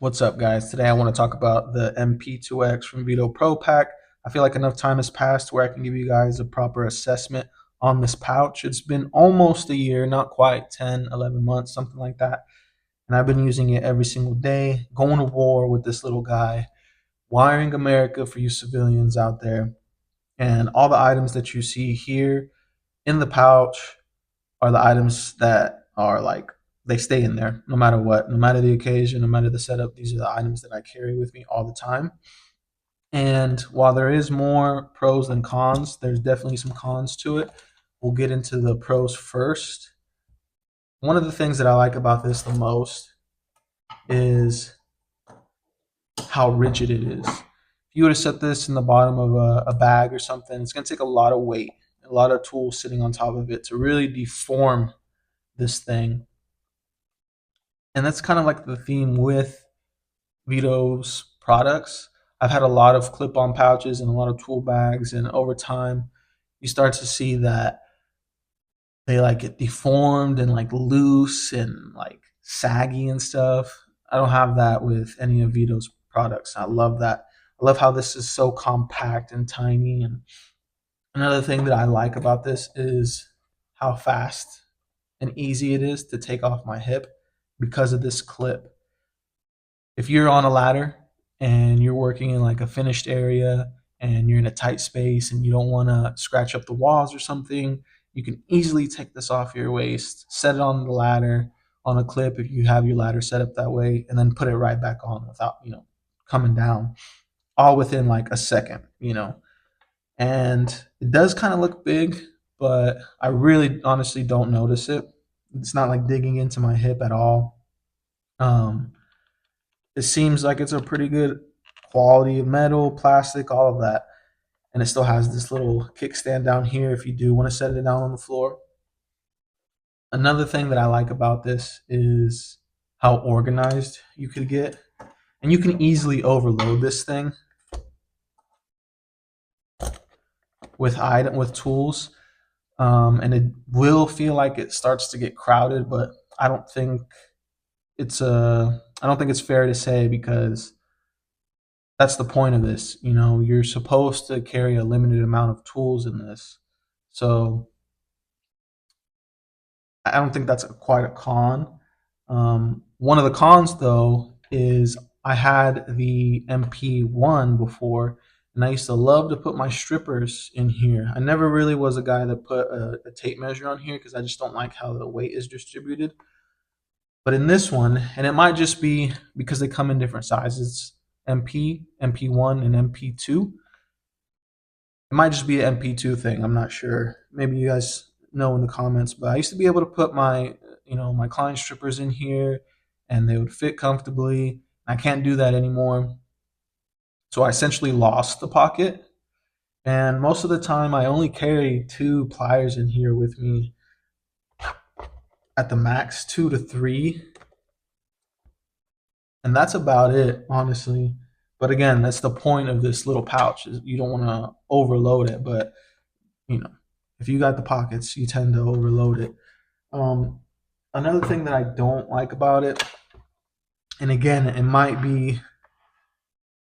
What's up, guys? Today I want to talk about the MP2X from Vito Pro Pack. I feel like enough time has passed where I can give you guys a proper assessment on this pouch. It's been almost a year, not quite 10, 11 months, something like that. And I've been using it every single day, going to war with this little guy, wiring America for you civilians out there. And all the items that you see here in the pouch are the items that are like they stay in there no matter what, no matter the occasion, no matter the setup. These are the items that I carry with me all the time. And while there is more pros than cons, there's definitely some cons to it. We'll get into the pros first. One of the things that I like about this the most is how rigid it is. If you were to set this in the bottom of a bag or something, it's going to take a lot of weight, a lot of tools sitting on top of it to really deform this thing. And that's kind of like the theme with Vito's products. I've had a lot of clip-on pouches and a lot of tool bags, and over time, you start to see that they like get deformed and like loose and like saggy and stuff. I don't have that with any of Vito's products. I love that. I love how this is so compact and tiny. And another thing that I like about this is how fast and easy it is to take off my hip because of this clip. If you're on a ladder and you're working in like a finished area and you're in a tight space and you don't want to scratch up the walls or something, you can easily take this off your waist, set it on the ladder on a clip if you have your ladder set up that way, and then put it right back on without, coming down, all within like a second. And it does kind of look big, but I really honestly don't notice it. It's not like digging into my hip at all. Um, it seems like it's a pretty good quality of metal, plastic, all of that. And it still has this little kickstand down here if you do want to set it down on the floor. Another thing that I like about this is how organized you could get. And you can easily overload this thing with tools. And it will feel like it starts to get crowded, but I don't think it's fair to say, because that's the point of this. You're supposed to carry a limited amount of tools in this. So I don't think that's quite a con. One of the cons, though, is I had the MP1 before, and I used to love to put my strippers in here. I never really was a guy that put a tape measure on here because I just don't like how the weight is distributed. But in this one, and it might just be because they come in different sizes, MP1, and MP2. It might just be an MP2 thing. I'm not sure. Maybe you guys know in the comments. But I used to be able to put my client strippers in here, and they would fit comfortably. I can't do that anymore. So I essentially lost the pocket. And most of the time, I only carry two pliers in here with me at the max, two to three. And that's about it, honestly. But again, that's the point of this little pouch, is you don't want to overload it. But you know, if you got the pockets, you tend to overload it. Um, Another thing that I don't like about it, and again, it might be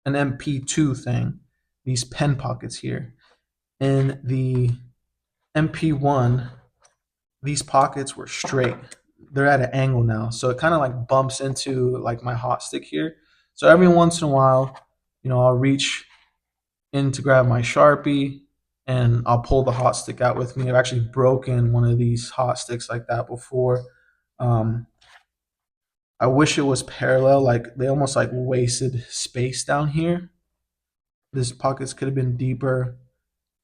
an MP2 thing, these pen pockets here. In the MP1, these pockets were straight. They're at an angle now, so it kind of like bumps into like my hot stick here. So every once in a while, I'll reach in to grab my Sharpie and I'll pull the hot stick out with me. I've actually broken one of these hot sticks like that before. Um, I wish it was parallel, like they almost like wasted space down here. These pockets could have been deeper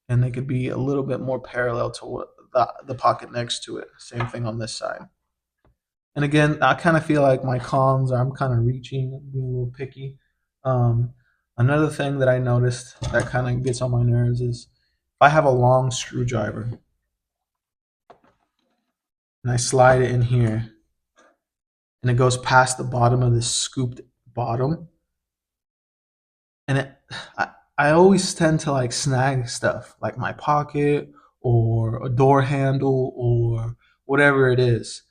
and they could be a little bit more parallel to what the pocket next to it. Same thing on this side. And again, I kind of feel like my cons are I'm kind of reaching, being a little picky. Um, Another thing that I noticed that kind of gets on my nerves is if I have a long screwdriver and I slide it in here and it goes past the bottom of this scooped bottom, and I always tend to like snag stuff like my pocket or a door handle or whatever it is.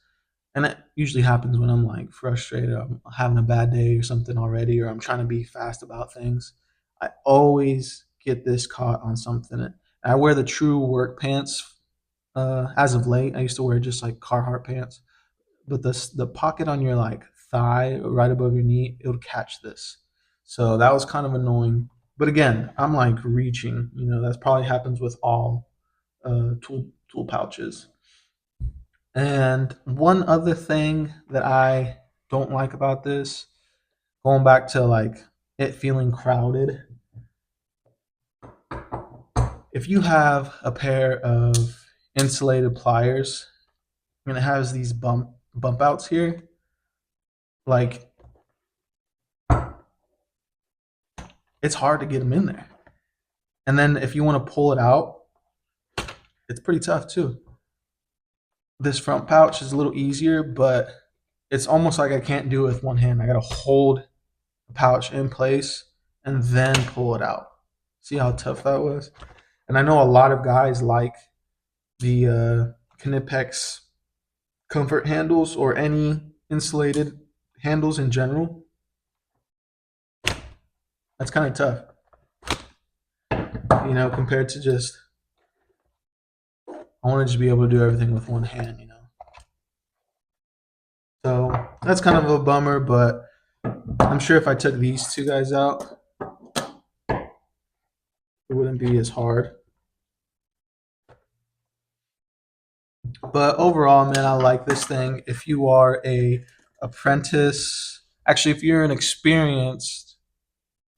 And it usually happens when I'm like frustrated, I'm having a bad day or something already, or I'm trying to be fast about things. I always get this caught on something. And I wear the true work pants as of late. I used to wear just like Carhartt pants, but the pocket on your like thigh right above your knee, it would catch this. So that was kind of annoying. But again, I'm like reaching. That probably happens with all tool pouches. And one other thing that I don't like about this, going back to like it feeling crowded, if you have a pair of insulated pliers and it has these bump outs here, like it's hard to get them in there. And then if you want to pull it out, it's pretty tough too. This front pouch is a little easier, but it's almost like I can't do it with one hand. I got to hold the pouch in place and then pull it out. See how tough that was? And I know a lot of guys like the Knipex comfort handles or any insulated handles in general. That's kind of tough, compared to just, I want to just be able to do everything with one hand. So that's kind of a bummer, but I'm sure if I took these two guys out, it wouldn't be as hard. But overall, man, I like this thing. If you are a apprentice, actually, if you're an experienced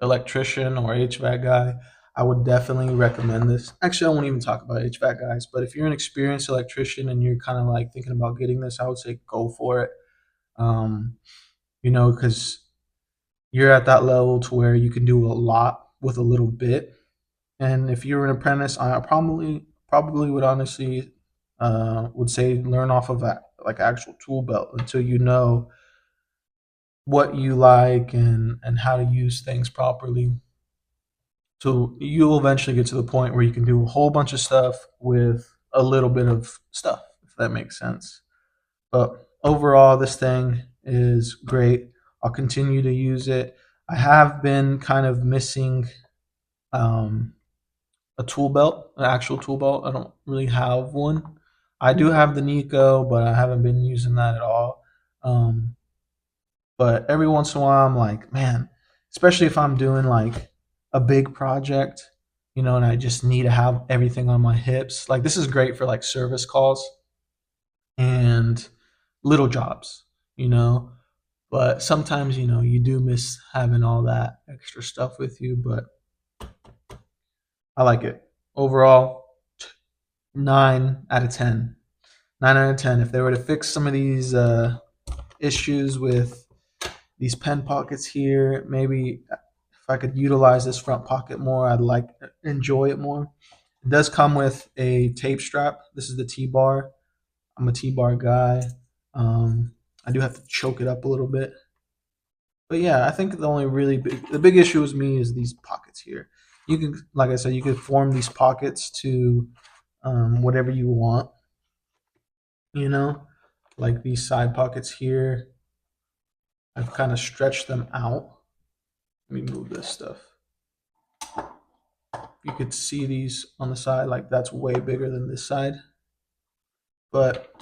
electrician or HVAC guy, I would definitely recommend this. Actually, I won't even talk about HVAC guys, but if you're an experienced electrician and you're kind of like thinking about getting this, I would say go for it. Um, because you're at that level to where you can do a lot with a little bit. And if you're an apprentice, I probably would honestly would say learn off of that like actual tool belt until you know what you like and how to use things properly. So you'll eventually get to the point where you can do a whole bunch of stuff with a little bit of stuff, if that makes sense. But overall, this thing is great. I'll continue to use it. I have been kind of missing um, a tool belt, an actual tool belt. I don't really have one. I do have the Nico, but I haven't been using that at all. Um, but every once in a while, I'm like, man, especially if I'm doing like a big project, and I just need to have everything on my hips. Like this is great for like service calls and little jobs, you know. But sometimes, you do miss having all that extra stuff with you. But I like it overall. 9 out of 10. 9 out of 10. If they were to fix some of these issues with these pen pockets here, maybe if I could utilize this front pocket more, I'd like enjoy it more. It does come with a tape strap. This is the T-bar. I'm a T-bar guy. I do have to choke it up a little bit, but yeah, I think the big issue with me is these pockets here. You can, like I said, you could form these pockets to whatever you want. You know, like these side pockets here. I've kind of stretched them out. Let me move this stuff. You could see these on the side, like that's way bigger than this side. But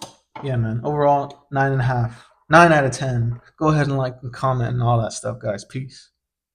yeah, man, overall, 9.5. 9 out of 10. Go ahead and like and comment and all that stuff, guys. Peace.